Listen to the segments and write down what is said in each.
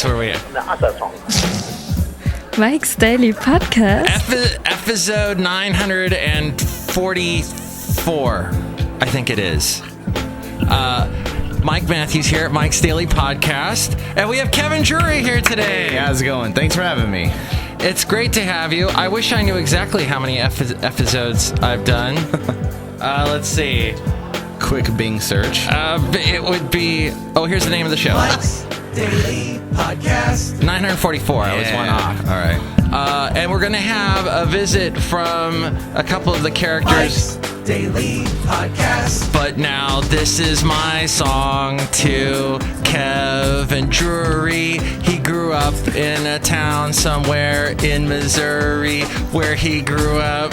That's where we are. Mike's Daily Podcast. Episode 944, I think it is. Mike Matthews here at Mike's Daily Podcast. And we have KEVIN DRURY here today. Hey, how's it going? Thanks for having me. It's great to have you. I wish I knew exactly how many episodes I've done. Let's see. Quick Bing search. It would be... Oh, here's the name of the show. Mike's Daily Podcast. 944. I was one off. All right. And we're going to have a visit from a couple of the characters. Mike's Daily Podcast. But now this is my song to KEVIN DRURY. He grew up in a town somewhere in Missouri where he grew up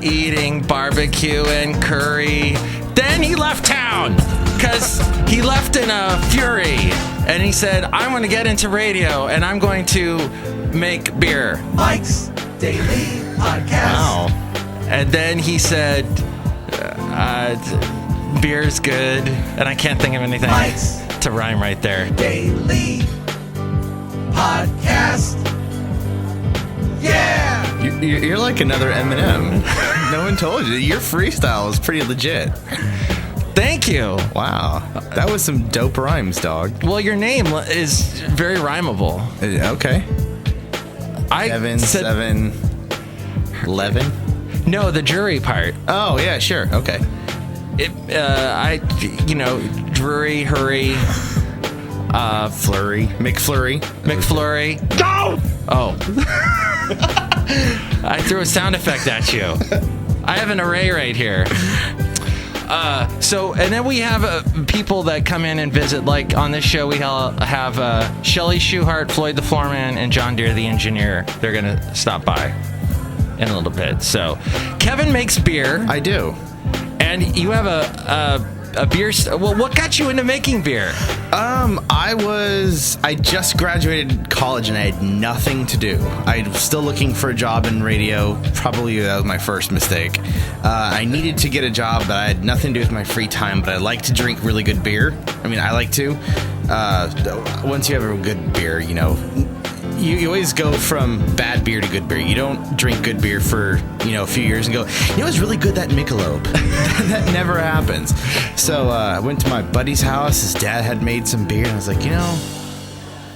eating barbecue and curry. Then he left town because he left in a fury. And he said, I'm going to get into radio and I'm going to make beer. Mike's Daily Podcast. Wow. And then he said, beer's good. And I can't think of anything Mike's to rhyme right there. Daily Podcast. Yeah! You're like another Eminem. No one told you. Your freestyle is pretty legit. Thank you. Wow. That was some dope rhymes, dog. Well, your name is very rhymable. Okay. I Kevin, said, 7, 11? No, the jury part. Oh, yeah, sure. Okay. Drury, hurry, Flurry. McFlurry. McFlurry. Go! Oh. I threw a sound effect at you. I have an array right here. And then we have people that come in and visit. Like on this show, we have Chely Shoehart, Floyd the Floorman, and John Deere the engineer. They're going to stop by in a little bit. So KEVIN makes beer. I do. And you have a beer. Well, what got you into making beer? I just graduated college and I had nothing to do. I was still looking for a job in radio. Probably that was my first mistake. I needed to get a job, but I had nothing to do with my free time, but I like to drink really good beer. I mean, I like to. Once you have a good beer, you always go from bad beer to good beer. You don't drink good beer for, a few years and go, it's really good, that Michelob. That never happens. So I went to my buddy's house. His dad had made some beer. And I was like,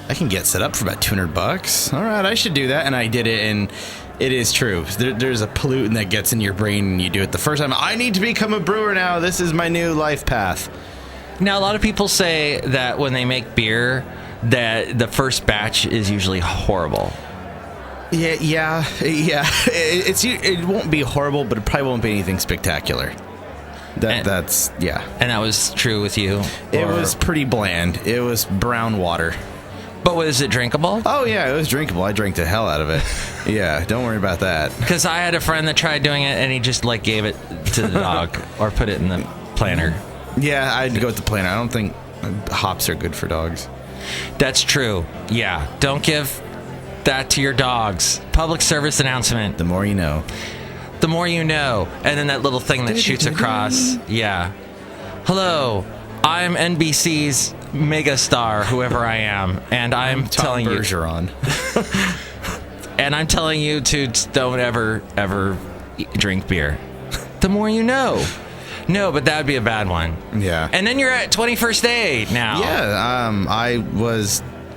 I can get set up for about $200. All right, I should do that. And I did it. And it is true. There's a pollutant that gets in your brain and you do it the first time. I need to become a brewer now. This is my new life path. Now, a lot of people say that when they make beer, that the first batch is usually horrible. Yeah. It won't be horrible, but it probably won't be anything spectacular. That's. And that was true with you? It was pretty bland. It was brown water. But was it drinkable? Oh, yeah, it was drinkable. I drank the hell out of it. Yeah, don't worry about that. Because I had a friend that tried doing it, and he just, gave it to the dog or put it in the planter. Yeah, I'd go with the planter. I don't think hops are good for dogs. That's true. Yeah. Don't give that to your dogs. Public service announcement. The more you know. The more you know. And then that little thing that shoots across. Yeah. Hello. I'm NBC's megastar, whoever I am. And I'm telling you. Bergeron. And I'm telling you to don't ever drink beer. The more you know. No, but that would be a bad one. Yeah. And then you're at 21st Day now. Yeah.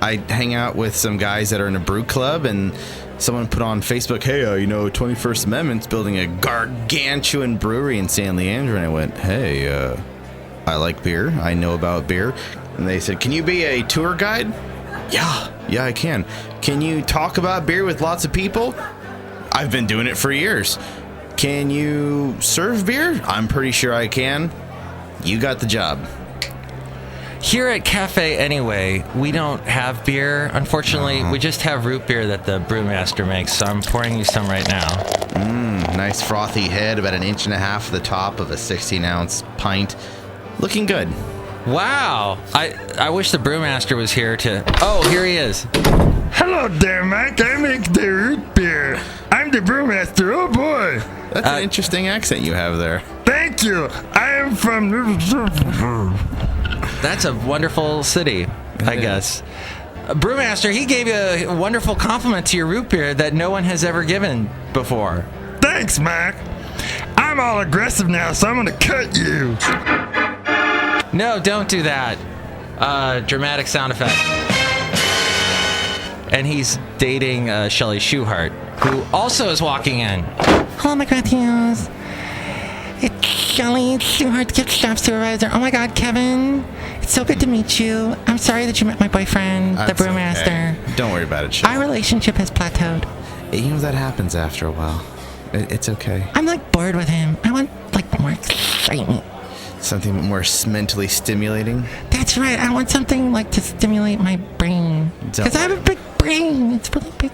I hang out with some guys that are in a brew club, and someone put on Facebook, hey, 21st Amendment's building a gargantuan brewery in San Leandro. And I went, hey, I like beer. I know about beer. And they said, can you be a tour guide? Yeah, I can. Can you talk about beer with lots of people? I've been doing it for years. Can you serve beer? I'm pretty sure I can. You got the job. Here at Cafe Anyway, we don't have beer. Unfortunately, we just have root beer that the brewmaster makes, so I'm pouring you some right now. Nice frothy head, about 1.5 inches at the top of a 16-ounce pint. Looking good. Wow. I wish the brewmaster was here to... Oh, here he is. Hello there, Mike. I make the root beer. I'm the brewmaster. Oh, boy. That's an interesting accent you have there. Thank you. I am from... That's a wonderful city, I guess. Brewmaster, he gave you a wonderful compliment to your root beer that no one has ever given before. Thanks, Mac. I'm all aggressive now, so I'm gonna cut you. No, don't do that. Dramatic sound effect. And he's dating Chely Shoehart, who also is walking in. Hello, McCarthy. It's Chely Shoehart, gift shop supervisor. Oh my God, Kevin. It's so good to meet you. I'm sorry that you met my boyfriend, the That's brewmaster. okay. Don't worry about it, Chely. Our relationship has plateaued. You know, that happens after a while. It's okay. I'm like bored with him. I want like more excitement. Something more mentally stimulating. That's right. I want something like to stimulate my brain. Because I have a big brain. It's really big.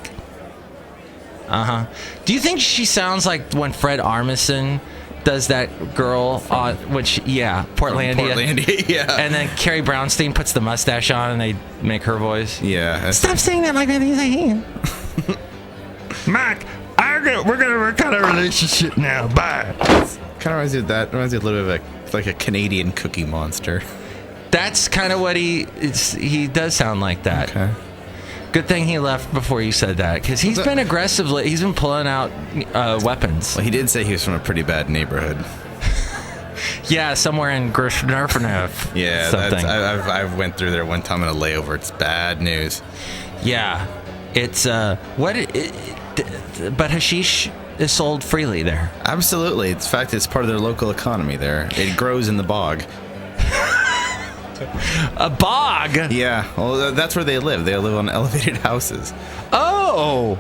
Uh-huh. Do you think she sounds like when Fred Armisen does that girl on Portlandia? Portlandia, yeah. And then Carrie Brownstein puts the mustache on and they make her voice. Yeah. Stop saying that like that because I hate him. Mac, we're gonna work out our relationship now. Bye. Kind of reminds me of that. Reminds me a little bit of like a Canadian Cookie Monster. That's kind of what he does sound like that. Okay. Good thing he left before you said that, because he's been aggressively, he's been pulling out weapons. Well, he did say he was from a pretty bad neighborhood. Yeah, somewhere in Grishnerfnev. Yeah, something. I went through there one time on a layover. It's bad news. Yeah, it's but hashish is sold freely there. Absolutely. In fact, it's part of their local economy there. It grows in the bog. A bog? Yeah, well, that's where they live. They live on elevated houses. Oh,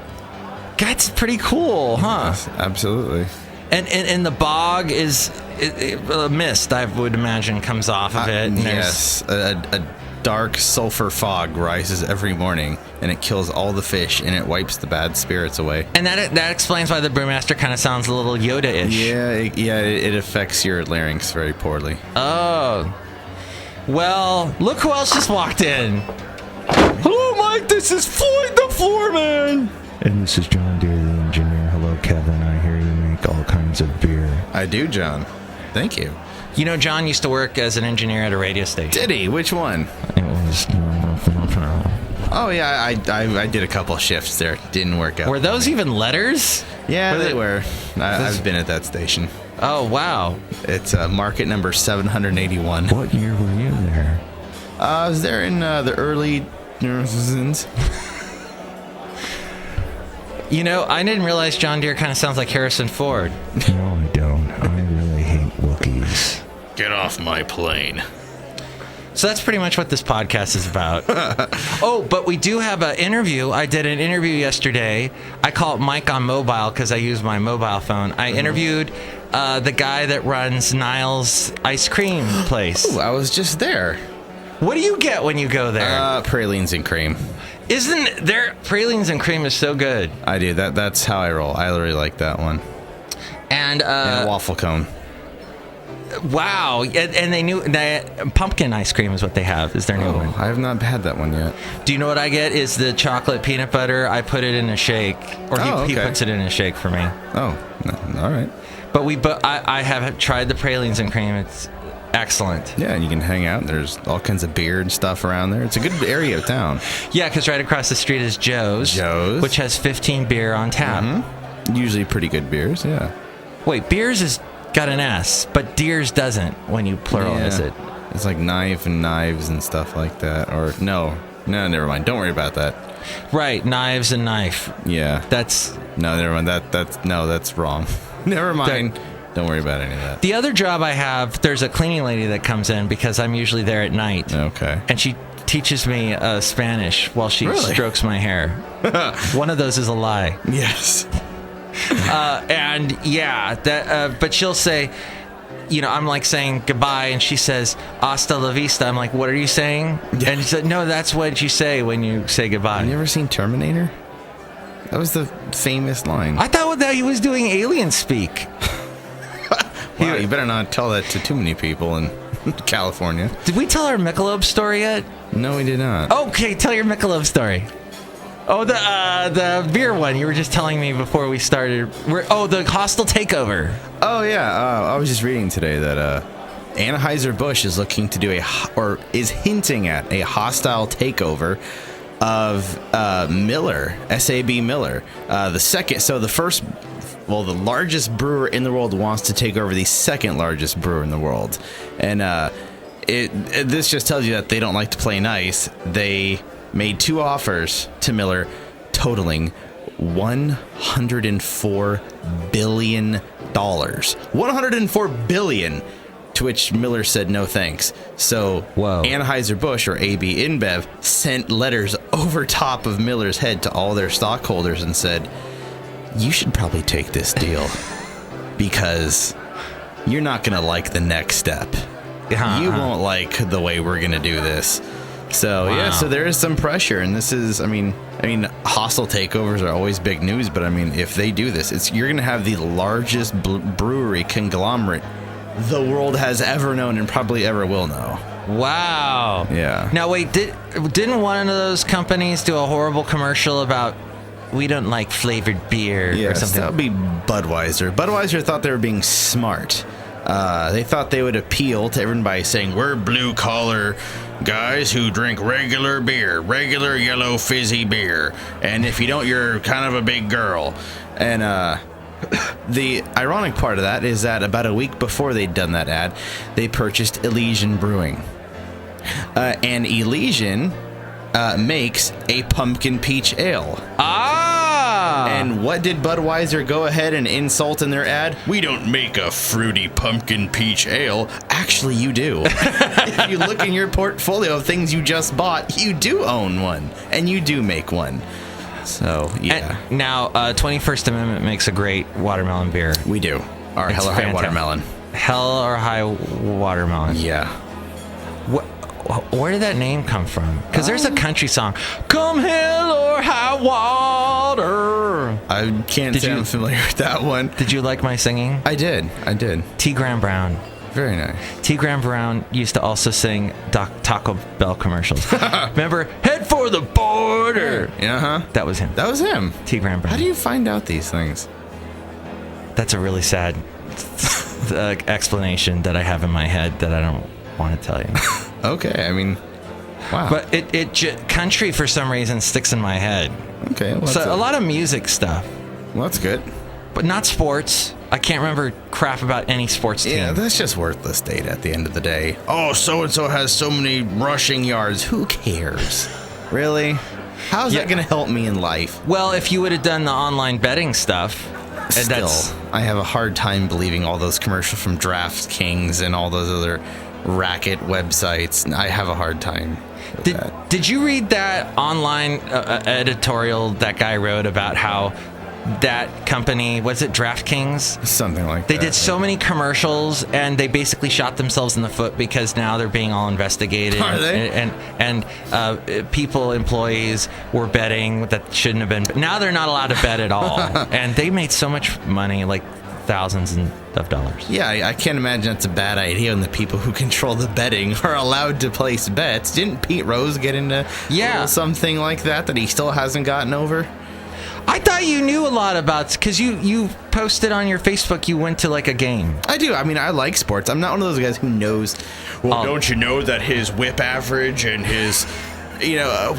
that's pretty cool, huh? Yes, absolutely. And the bog is a mist, I would imagine, comes off of it. And Yes, a dark sulfur fog rises every morning, and it kills all the fish, and it wipes the bad spirits away. And that explains why the brewmaster kind of sounds a little Yoda-ish. Yeah, it affects your larynx very poorly. Oh. Well, look who else just walked in. Hello, Mike. This is Floyd the Floorman. And this is John Deere, the engineer. Hello, Kevin. I hear you make all kinds of beer. I do, John. Thank you. You know, John used to work as an engineer at a radio station. Did he? Which one? It was... Oh, yeah, I did a couple shifts there. Didn't work out. Were those even letters? Yeah, Were they were. I've been at that station. Oh, wow. It's market number 781. What year were you there? I was there in the early... You know, I didn't realize John Deere kind of sounds like Harrison Ford. No, I don't. I really hate Wookiees. Get off my plane. So that's pretty much what this podcast is about. Oh, but we do have an interview. I did an interview yesterday. I call it Mike on Mobile because I use my mobile phone. I interviewed the guy that runs Niles ice cream place. Ooh, I was just there. What do you get when you go there? Pralines and cream. Isn't there pralines and cream is so good? I do. That's how I roll. I really like that one. And And a waffle cone. wow, and they knew that pumpkin ice cream is what they have. Is their new one? I have not had that one yet. Do you know what I get? Is the chocolate peanut butter. I put it in a shake, or he puts it in a shake for me. Oh, all right. But I have tried the pralines and cream. It's excellent. Yeah, and you can hang out. There's all kinds of beer and stuff around there. It's a good area of town. Yeah, because right across the street is Joe's, which has 15 beer on tap. Mm-hmm. Usually pretty good beers, yeah. Wait, beers is got an S, but Deers doesn't when you pluralize it. It's like knife and knives and stuff like that. Or no, never mind. Don't worry about that. Right, knives and knife. Yeah. No, never mind. That's wrong. Never mind. Don't worry about any of that. The other job I have, there's a cleaning lady that comes in because I'm usually there at night. Okay. And she teaches me Spanish while she strokes my hair. One of those is a lie. Yes. And yeah, but she'll say, you know, I'm like saying goodbye, and she says hasta la vista. I'm like, what are you saying? Yeah. And she said, no, that's what you say when you say goodbye. Have you ever seen Terminator? That was the famous line. I thought that he was doing alien speak. Wow, you better not tell that to too many people in California. Did we tell our Michelob story yet? No, we did not. Okay, tell your Michelob story. Oh, the beer one you were just telling me before we started. The hostile takeover. Oh yeah, I was just reading today that Anheuser-Busch is looking to do is hinting at a hostile takeover of Miller, S.A.B. Miller. The largest brewer in the world wants to take over the second largest brewer in the world. And this just tells you that they don't like to play nice. They made 2 offers to Miller totaling $104 billion. $104 billion. To which Miller said no thanks. So Anheuser-Busch, or AB InBev, sent letters over top of Miller's head to all their stockholders and said, you should probably take this deal because you're not going to like the next step. You won't like the way we're going to do this. So, so there is some pressure, and this is, I mean, hostile takeovers are always big news, but I mean, if they do this, you're going to have the largest brewery conglomerate the world has ever known and probably ever will know. Wow. Yeah. Now, wait, didn't one of those companies do a horrible commercial about we don't like flavored beer or something? That would be Budweiser. Budweiser thought they were being smart. They thought they would appeal to everyone by saying, we're blue-collar guys who drink regular beer, regular yellow fizzy beer. And if you don't, you're kind of a big girl. And the ironic part of that is that about a week before they'd done that ad, they purchased Elysian Brewing. And Elysian makes a pumpkin peach ale. And what did Budweiser go ahead and insult in their ad? We don't make a fruity pumpkin peach ale. Actually, you do. If you look in your portfolio of things you just bought, you do own one. And you do make one. So, yeah. And now, 21st Amendment makes a great watermelon beer. We do. Our Hell or High Watermelon. Hell or High Watermelon. Yeah. Where did that name come from? Because there's a country song. Come hell or high water. I can't say I'm familiar with that one. Did you like my singing? I did. T. Graham Brown. Very nice. T. Graham Brown used to also sing Taco Bell commercials. Remember? Head for the border. Uh-huh. That was him. T. Graham Brown. How do you find out these things? That's a really sad explanation that I have in my head that I don't want to tell you. Okay, I mean, wow. But country for some reason sticks in my head. Okay. Well, so a lot of music stuff. Well, that's good. But not sports. I can't remember crap about any sports team. Yeah, that's just worthless data at the end of the day. Oh, so-and-so has so many rushing yards. Who cares? Really? How's that going to help me in life? Well, if you would have done the online betting stuff. Still, I have a hard time believing all those commercials from DraftKings and all those other racket websites. I have a hard time with that. Did you read that online editorial that guy wrote about how that company, was it DraftKings? Something like that. They did so many commercials, and they basically shot themselves in the foot because now they're being all investigated. Are they? And employees were betting that shouldn't have been. Now they're not allowed to bet at all. And they made so much money, like thousands of dollars. Yeah, I can't imagine that's a bad idea when the people who control the betting are allowed to place bets. Didn't Pete Rose get into something like that he still hasn't gotten over? I thought you knew a lot about, because you posted on your Facebook you went to like a game. I do. I mean, I like sports. I'm not one of those guys who knows. Well, don't you know that his whip average and his,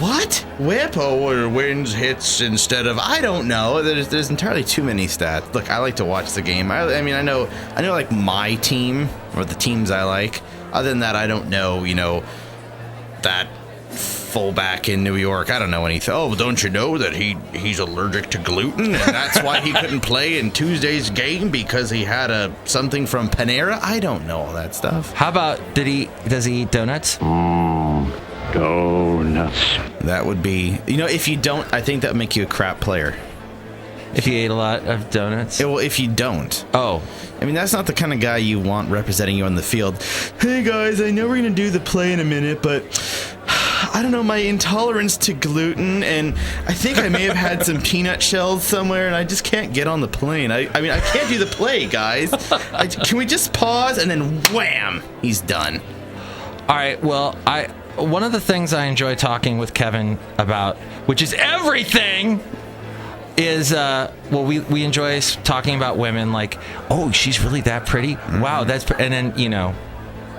what? Whip? Or wins, hits instead of, I don't know. There's entirely too many stats. Look, I like to watch the game. I mean, I know like my team or the teams I like. Other than that, I don't know, that fullback in New York. I don't know anything. Oh, don't you know that he's allergic to gluten and that's why he couldn't play in Tuesday's game because he had something from Panera? I don't know all that stuff. How about does he eat donuts? Donuts. That would be, if you don't, I think that would make you a crap player. If you ate a lot of donuts? Well, if you don't. Oh. I mean, that's not the kind of guy you want representing you on the field. Hey, guys, I know we're going to do the play in a minute, but I don't know, my intolerance to gluten, and I think I may have had some peanut shells somewhere, and I just can't get on the plane. I mean, I can't do the play, guys. Can we just pause? And then wham, he's done. All right, well, one of the things I enjoy talking with Kevin about, which is everything, is we enjoy talking about women, like, oh, she's really that pretty. Wow, that's and then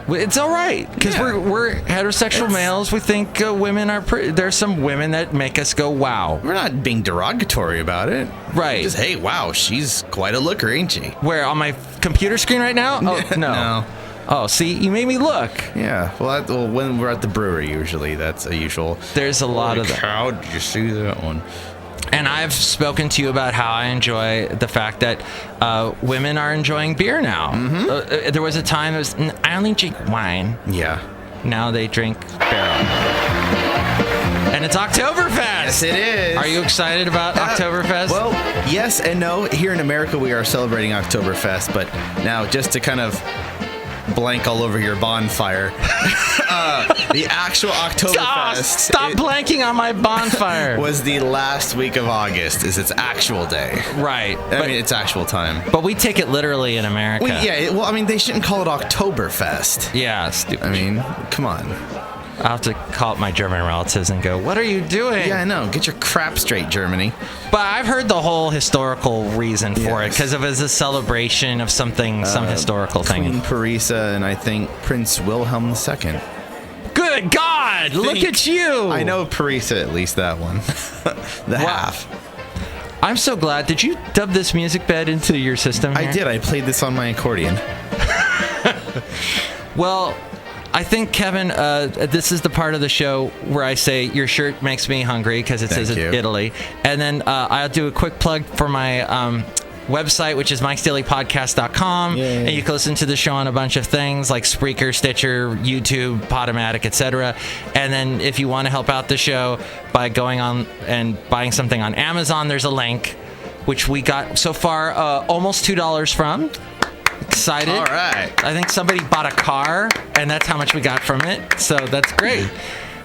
It's all right because we're heterosexual males. We think women are pretty. There's some women that make us go, wow. We're not being derogatory about it. Right. Just, hey, wow, she's quite a looker, ain't she? Where, on my computer screen right now? Oh, no. No. Oh, see, you made me look. Yeah. Well, when we're at the brewery, usually that's a usual. There's a lot of that. How did you see that one? And I've spoken to you about how I enjoy the fact that women are enjoying beer now. Mm-hmm. There was a time I only drink wine. Yeah. Now they drink barrel. And it's Oktoberfest. Yes, it is. Are you excited about Oktoberfest? Well, yes and no. Here in America, we are celebrating Oktoberfest, but now just to kind of blank all over your bonfire, the actual Oktoberfest. Stop blanking on my bonfire. Was the last week of August. Is its actual day. Right. I mean, its actual time. But we take it literally in America. They shouldn't call it Oktoberfest. Yeah, stupid. I mean, come on. I'll have to call up my German relatives and go, what are you doing? Yeah, I know. Get your crap straight, Germany. But I've heard the whole historical reason for it, because it was a celebration of something, some historical thing. Queen Parisa and I think Prince Wilhelm II. Good God! Look at you! I know Parisa, at least that one. Half. I'm so glad. Did you dub this music bed into your system here? I did. I played this on my accordion. Well, I think, Kevin, this is the part of the show where I say your shirt makes me hungry because it says Italy. And then I'll do a quick plug for my website, which is Mike'sDailyPodcast.com. And you can listen to the show on a bunch of things like Spreaker, Stitcher, YouTube, Podomatic, etc. And then if you want to help out the show by going on and buying something on Amazon, there's a link, which we got so far almost $2 from. Excited. All right. I think somebody bought a car, and that's how much we got from it. So that's great.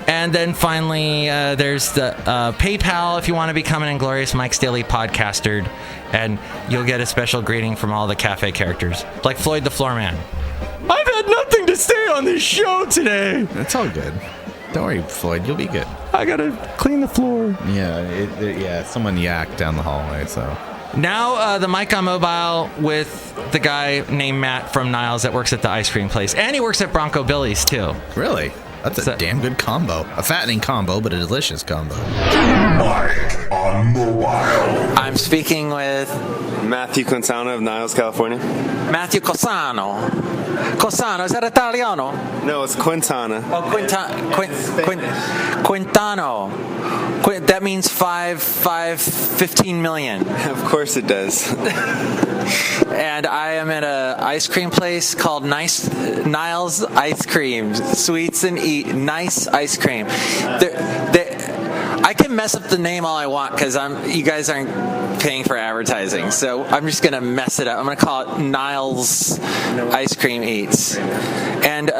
And then finally, there's the PayPal if you want to become an Inglorious Mike's Daily Podcaster, and you'll get a special greeting from all the cafe characters, like Floyd the Floorman. I've had nothing to say on this show today. That's all good. Don't worry, Floyd. You'll be good. I gotta clean the floor. Yeah. Someone yacked down the hallway, so. Now the mic on mobile with the guy named Matt from Niles that works at the ice cream place. And he works at Bronco Billy's, too. Really? That's a damn good combo. A fattening combo, but a delicious combo. Mike on mobile. I'm speaking with Matthew Quintana of Niles, California. Matthew Cosano. Cosano, is that Italiano? No, it's Quintana. Oh, Quintano. That means 15 million. Of course it does. And I am at a ice cream place called Niles Ice Cream. Sweets and eat. Nice ice cream. I can mess up the name all I want because you guys aren't paying for advertising. So I'm just going to mess it up. I'm going to call it Niles Ice Cream Eats. And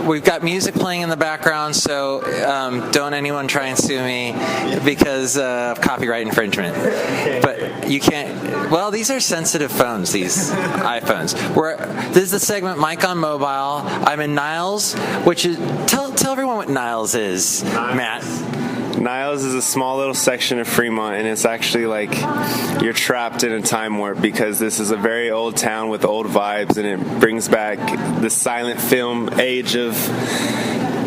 we've got music playing in the background, so don't anyone try and sue me because of copyright infringement. But you can't. Well, these are sensitive phones, these iPhones. This is the segment Mike on Mobile. I'm in Niles, which is tell everyone what Niles is, Matt. Niles is a small little section of Fremont, and it's actually like you're trapped in a time warp because this is a very old town with old vibes, and it brings back the silent film age of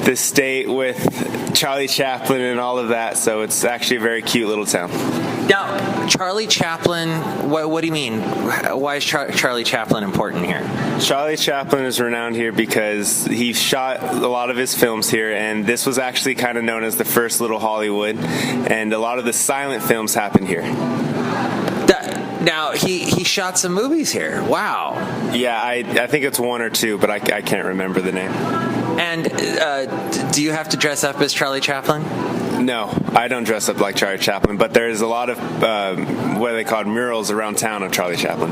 the state with Charlie Chaplin and all of that. So it's actually a very cute little town. Now, Charlie Chaplin, what do you mean? Why is Charlie Chaplin important here? Charlie Chaplin is renowned here because he shot a lot of his films here, and this was actually kind of known as the first Little Hollywood, and a lot of the silent films happened here. Now, he shot some movies here. Wow. Yeah, I think it's one or two, but I can't remember the name. And do you have to dress up as Charlie Chaplin? No, I don't dress up like Charlie Chaplin, but there's a lot of what they call murals around town of Charlie Chaplin.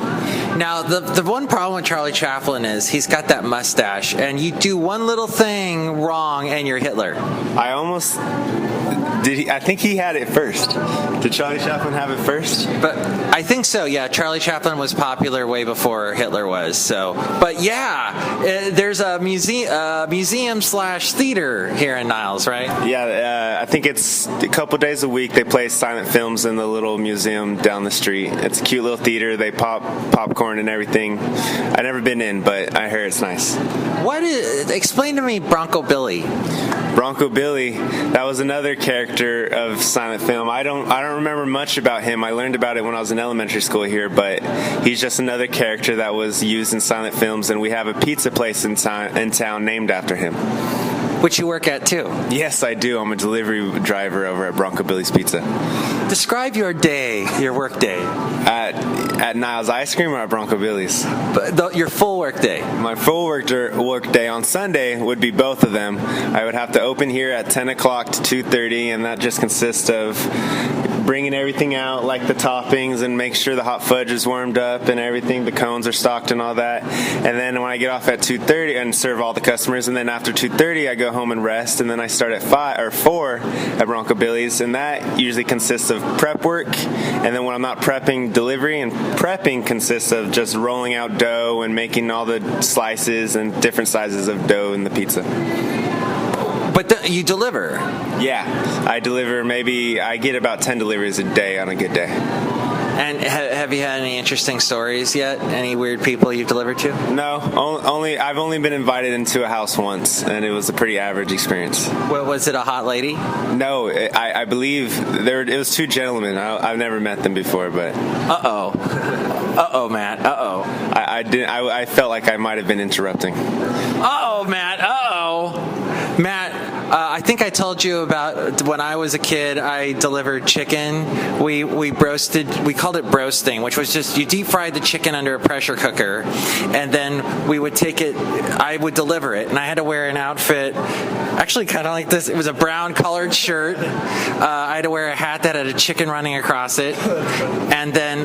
Now, the one problem with Charlie Chaplin is he's got that mustache, and you do one little thing wrong, and you're Hitler. I think he had it first. Did Charlie Chaplin have it first? But I think so, yeah. Charlie Chaplin was popular way before Hitler was. So, but yeah, There's a museum slash theater here in Niles, right? Yeah, I think it's a couple days a week. They play silent films in the little museum down the street. It's a cute little theater. They pop popcorn and everything. I've never been in, but I heard it's nice. Explain to me Bronco Billy. Bronco Billy, that was another character of silent film. I don't remember much about him. I learned about it when I was in elementary school here, but he's just another character that was used in silent films, and we have a pizza place in town named after him. Which you work at too. Yes, I do. I'm a delivery driver over at Bronco Billy's Pizza. Describe your work day. At Niles Ice Cream or at Bronco Billy's? Your full work day. My full work day on Sunday would be both of them. I would have to open here at 10 o'clock to 2:30, and that just consists of bringing everything out, like the toppings, and make sure the hot fudge is warmed up and everything, the cones are stocked and all that. And then when I get off at 2:30 and serve all the customers, and then after 2:30 I go home and rest, and then I start at 4 at Bronco Billy's, and that usually consists of prep work. And then when I'm not prepping, delivery, and prepping consists of just rolling out dough and making all the slices and different sizes of dough in the pizza. But you deliver? Yeah, I deliver. Maybe I get about 10 deliveries a day on a good day. And have you had any interesting stories yet? Any weird people you've delivered to? No, I've only been invited into a house once, and it was a pretty average experience. Well, was it a hot lady? No, I believe it was two gentlemen. I've never met them before, but. Uh-oh, Matt. Uh-oh. I felt like I might have been interrupting. Uh-oh, Matt. Uh-oh. Matt, I think I told you about when I was a kid, I delivered chicken. We called it broasting, which was just you deep fried the chicken under a pressure cooker, and then we would take it, I would deliver it, and I had to wear an outfit, actually kind of like this. It was a brown colored shirt. I had to wear a hat that had a chicken running across it, and then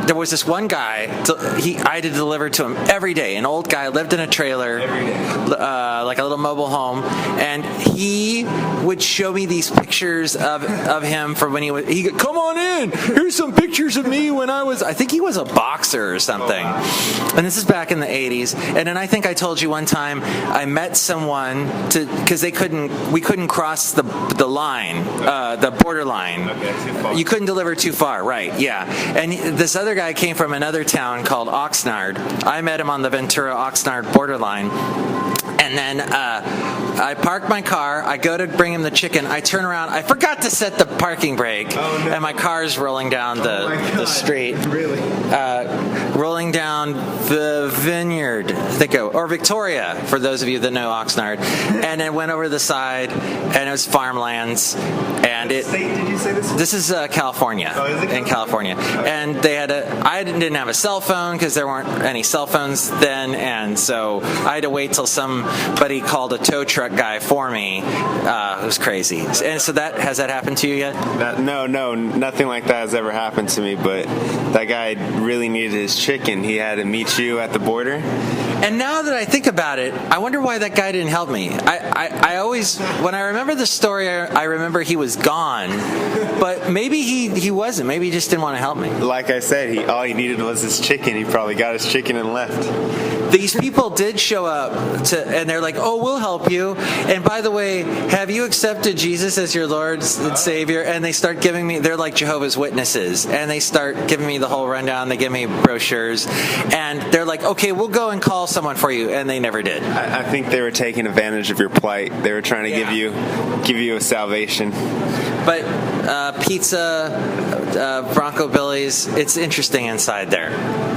there was this one guy, I had to deliver to him every day. An old guy lived in a trailer, like a little mobile home, and he would show me these pictures of him from when he come on in, here's some pictures of me when I think he was a boxer or something. And this is back in the 80s. And then I think I told you one time I met someone because we couldn't cross the line, the border line. Okay, too far. You couldn't deliver too far, right? Yeah. And this other guy came from another town called Oxnard. I met him on the Ventura-Oxnard borderline. And then I park my car, I go to bring him the chicken, I turn around, I forgot to set the parking brake, and my car's rolling down the street. Really? Rolling down the Vineyard, or Victoria, for those of you that know Oxnard. And it went over the side, and it was farmlands. And What state did you say this was? This is California. Oh, is it in California. And they I didn't have a cell phone because there weren't any cell phones then, and so I had to wait till somebody called a tow truck guy for me. It was crazy. And so has that happened to you yet? No, nothing like that has ever happened to me, but that guy really needed his chicken. He had to meet you at the border. And now that I think about it, I wonder why that guy didn't help me. I always, when I remember the story, I remember he was gone, but maybe he wasn't. Maybe he just didn't want to help me. Like I said, all he needed was his chicken. He probably got his chicken and left. These people did show up and they're like, oh, we'll help you. And by the way, have you accepted Jesus as your Lord and Savior? And they start giving me, they're like Jehovah's Witnesses, and they start giving me the whole rundown. They give me brochures, and they're like, okay, we'll go and call someone for you. And they never did. I think they were taking advantage of your plight. They were trying to give you a salvation. But pizza, Bronco Billy's, it's interesting inside there.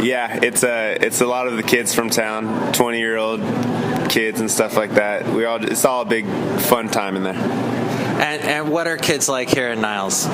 Yeah, it's a lot of the kids from town, 20-year-old kids and stuff like that. It's all a big fun time in there. And what are kids like here in Niles?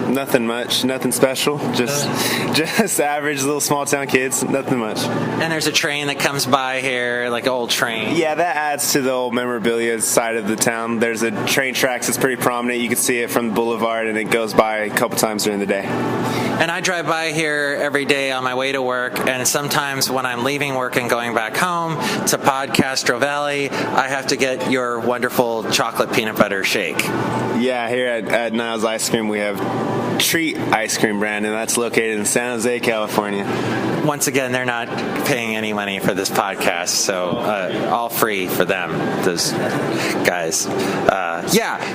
Nothing much, nothing special. Just average little small town kids. Nothing much. And there's a train that comes by here, like an old train. Yeah, that adds to the old memorabilia side of the town. There's a train tracks that's pretty prominent. You can see it from the boulevard, and it goes by a couple times during the day. And I drive by here every day on my way to work, and sometimes when I'm leaving work and going back home to Podcastro Valley, I have to get your wonderful chocolate peanut butter shake. Yeah, here at Niles Ice Cream, we have Treat Ice Cream brand, and that's located in San Jose, California. Once again, they're not paying any money for this podcast, so all free for them, those guys.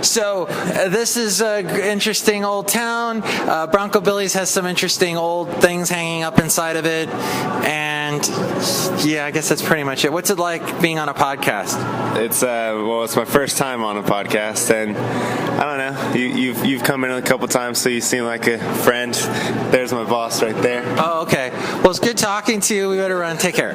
So this is an interesting old town. Bronco Billy's has some interesting old things hanging up inside of it, and yeah, I guess that's pretty much it. What's it like being on a podcast? It's it's my first time on a podcast, and I don't know. You've come in a couple times, so you seem like a friend. There's my boss right there. Oh, okay. Well, it's good talking to you. We better run. Take care.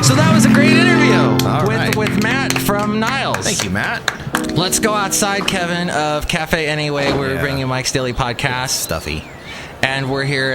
So that was a great interview All right. with Matt from Niles. Thank you, Matt. Let's go outside, Kevin, of Cafe Anyway. We're Yeah. bringing you Mike's Daily Podcast. Stuffy. And we're here